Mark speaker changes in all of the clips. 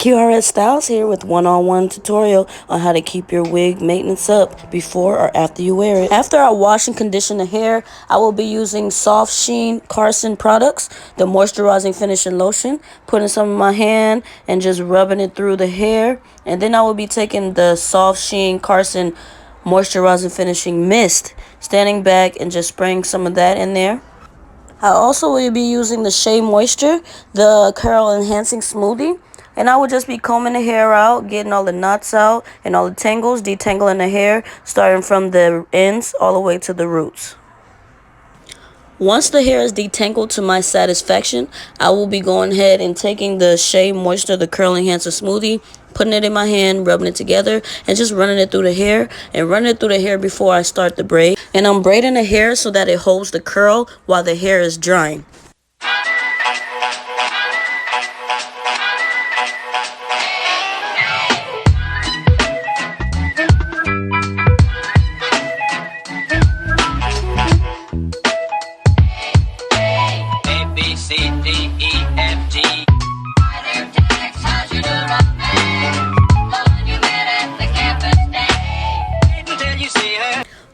Speaker 1: QRS Styles here with one-on-one tutorial on how to keep your wig maintenance up before or after you wear it. After I wash and condition the hair, I will be using Soft Sheen Carson products, the moisturizing finishing lotion, putting some in my hand and just rubbing it through the hair. And then I will be taking the Soft Sheen Carson moisturizing finishing mist, standing back and just spraying some of that in there. I also will be using the Shea Moisture, the curl enhancing smoothie. And I would just be combing the hair out, getting all the knots out and all the tangles, detangling the hair, starting from the ends all the way to the roots. Once the hair is detangled to my satisfaction, I will be going ahead and taking the Shea Moisture, the curl enhancer smoothie, putting it in my hand, rubbing it together, and just running it through the hair. And running it through the hair before I start the braid. And I'm braiding the hair so that it holds the curl while the hair is drying.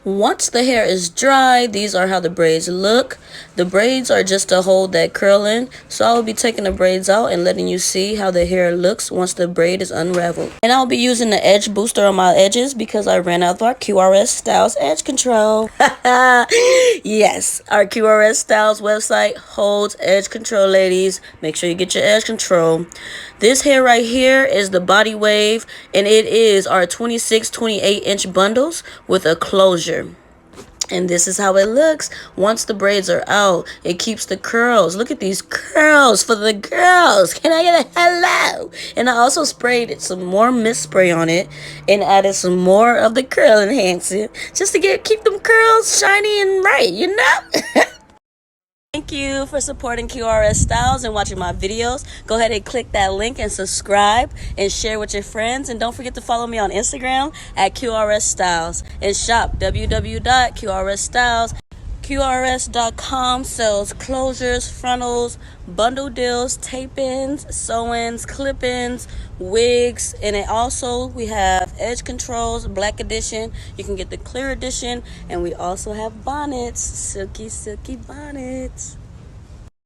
Speaker 1: Once the hair is dry, these are how the braids look. The braids are just to hold that curl in. So I will be taking the braids out and letting you see how the hair looks once the braid is unraveled. And I'll be using the edge booster on my edges because I ran out of our QRS Styles edge control. Yes, our QRS Styles website holds edge control, ladies. Make sure you get your edge control. This hair right here is the body wave, and it is our 26-28 inch bundles with a closure. And this is how it looks once the braids are out. It keeps the curls. Look at these curls for the girls. Can I get a hello? And I also sprayed some more mist spray on it and added some more of the curl enhancer just to keep them curls shiny and bright, you know? Thank you for supporting QRS Styles and watching my videos. Go ahead and click that link and subscribe and share with your friends. And don't forget to follow me on Instagram at QRS Styles and shop www.qrsstyles. QRS.com sells closures, frontals, bundle deals, tape-ins, sew-ins, clip-ins, wigs, and we have edge controls, black edition. You can get the clear edition, and we also have bonnets, silky bonnets.